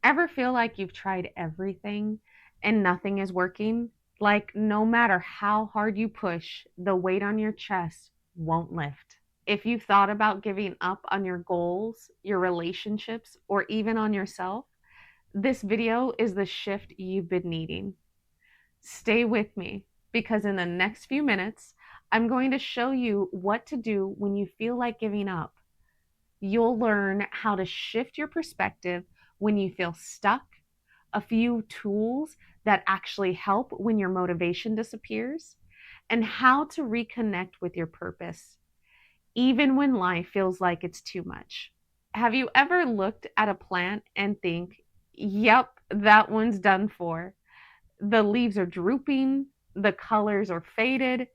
Ever feel like you've tried everything and nothing is working? Like no matter how hard you push, the weight on your chest won't lift. If you've thought about giving up on your goals, your relationships, or even on yourself, this video is the shift you've been needing. Stay with me because in the next few minutes, I'm going to show you what to do when you feel like giving up. You'll learn how to shift your perspective when you feel stuck, a few tools that actually help when your motivation disappears, and how to reconnect with your purpose, even when life feels like it's too much. Have you ever looked at a plant and think, yep, that one's done for? The leaves are drooping, the colors are faded,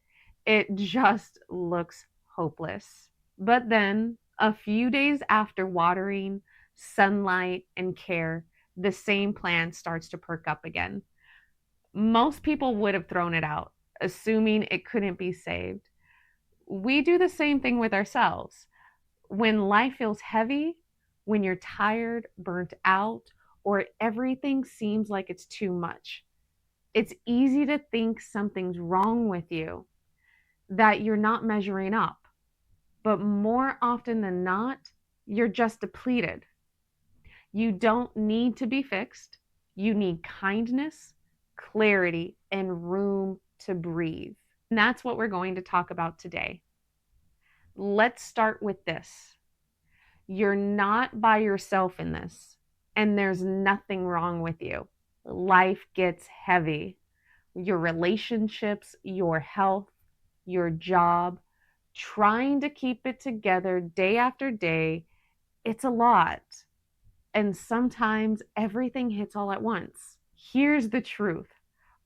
it just looks hopeless. But then, a few days after watering, sunlight, and care, the same plant starts to perk up again. Most people would have thrown it out, assuming it couldn't be saved. We do the same thing with ourselves. When life feels heavy, when you're tired, burnt out, or everything seems like it's too much, it's easy to think something's wrong with you, that you're not measuring up. But more often than not, you're just depleted. You don't need to be fixed. You need kindness, clarity, and room to breathe. And that's what we're going to talk about today. Let's start with this. You're not by yourself in this, and there's nothing wrong with you. Life gets heavy. Your relationships, your health, your job, trying to keep it together day after day, it's a lot. And sometimes everything hits all at once. Here's the truth.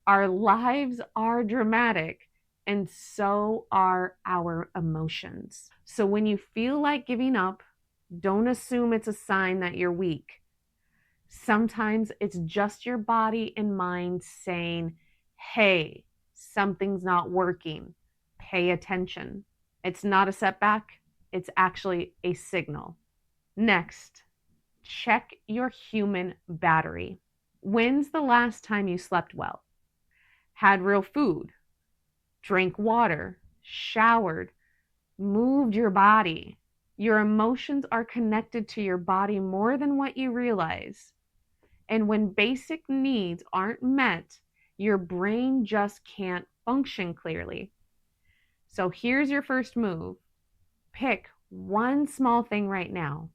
Our lives are dramatic, and so are our emotions. So when you feel like giving up, don't assume it's a sign that you're weak. Sometimes it's just your body and mind saying, hey, something's not working. Pay attention. It's not a setback, it's actually a signal. Next, check your human battery. When's the last time you slept well? Had real food? Drank water? Showered? Moved your body? Your emotions are connected to your body more than what you realize. And when basic needs aren't met, your brain just can't function clearly. So here's your first move. Pick one small thing right now.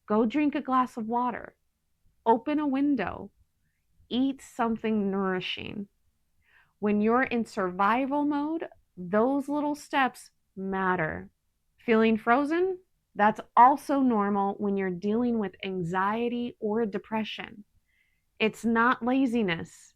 Go drink a glass of water. Open a window. Eat something nourishing. When you're in survival mode, those little steps matter. Feeling frozen? That's also normal when you're dealing with anxiety or depression. It's not laziness.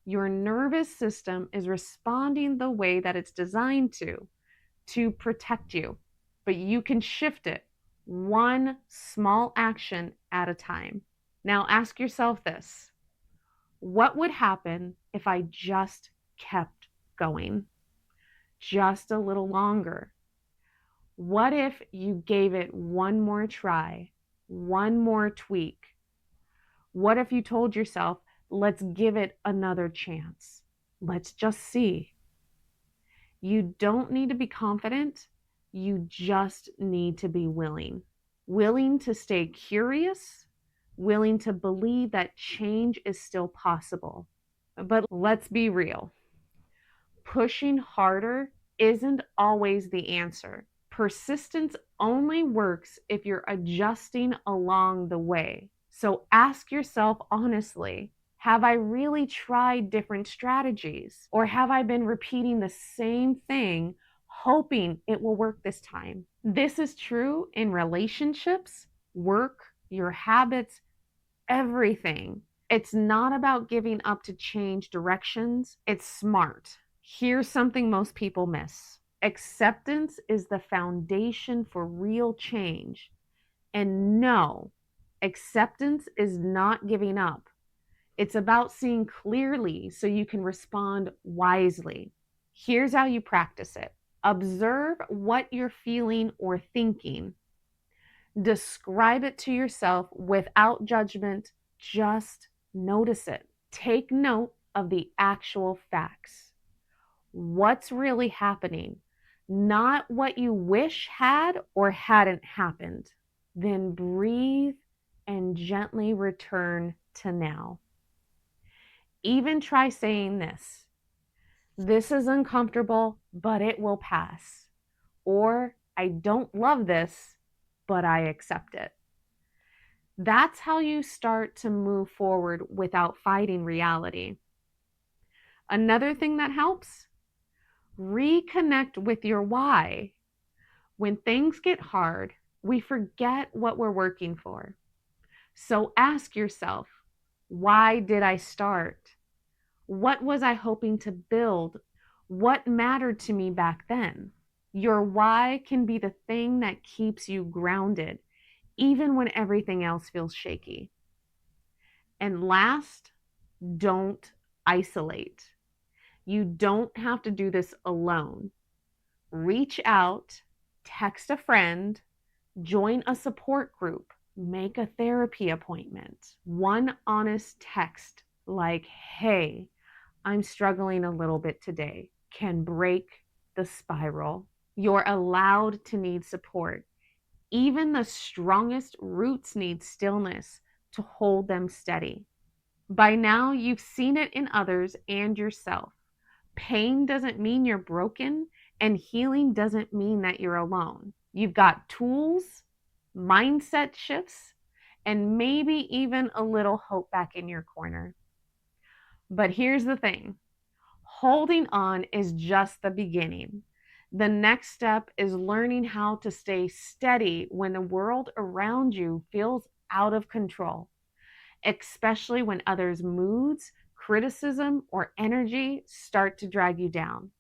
Your nervous system is responding the way that it's designed to protect you. But you can shift it one small action at a time. Now ask yourself this. What would happen if I just kept going? Just a little longer. What if you gave it one more try, one more tweak? What if you told yourself, let's give it another chance? Let's just see. You don't need to be confident. You just need to be willing. Willing to stay curious, willing to believe that change is still possible. But let's be real. Pushing harder isn't always the answer. Persistence only works if you're adjusting along the way. So ask yourself honestly, have I really tried different strategies? Or have I been repeating the same thing, hoping it will work this time? This is true in relationships, work, your habits, everything. It's not about giving up to change directions. It's smart. Here's something most people miss. Acceptance is the foundation for real change. And no, acceptance is not giving up. It's about seeing clearly so you can respond wisely. Here's how you practice it. Observe what you're feeling or thinking. Describe it to yourself without judgment, Just notice it. Take note of the actual facts. What's really happening, not what you wish had or hadn't happened. Then breathe and gently return to now. Even try saying this: "This is uncomfortable, but it will pass." Or, "I don't love this, but I accept it." That's how you start to move forward without fighting reality. Another thing that helps: reconnect with your why. When things get hard, we forget what we're working for. So ask yourself, why did I start? What was I hoping to build? What mattered to me back then? Your why can be the thing that keeps you grounded, even when everything else feels shaky. And last, don't isolate. You don't have to do this alone. Reach out, text a friend, join a support group, make a therapy appointment. One honest text like, "Hey, I'm struggling a little bit today," can break the spiral. You're allowed to need support. Even the strongest roots need stillness to hold them steady. By now, you've seen it in others and yourself. Pain doesn't mean you're broken, and healing doesn't mean that you're alone. You've got tools, mindset shifts, and maybe even a little hope back in your corner. But here's the thing: holding on is just the beginning. The next step is learning how to stay steady when the world around you feels out of control, especially when others' moods, criticism, or energy start to drag you down.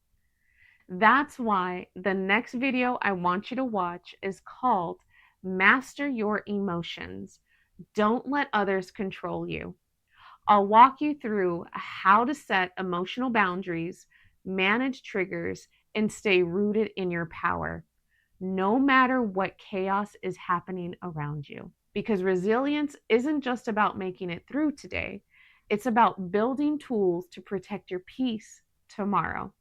That's why the next video I want you to watch is called Master Your Emotions. Don't let others control you. I'll walk you through how to set emotional boundaries, manage triggers, and stay rooted in your power, no matter what chaos is happening around you. Because resilience isn't just about making it through today, it's about building tools to protect your peace tomorrow.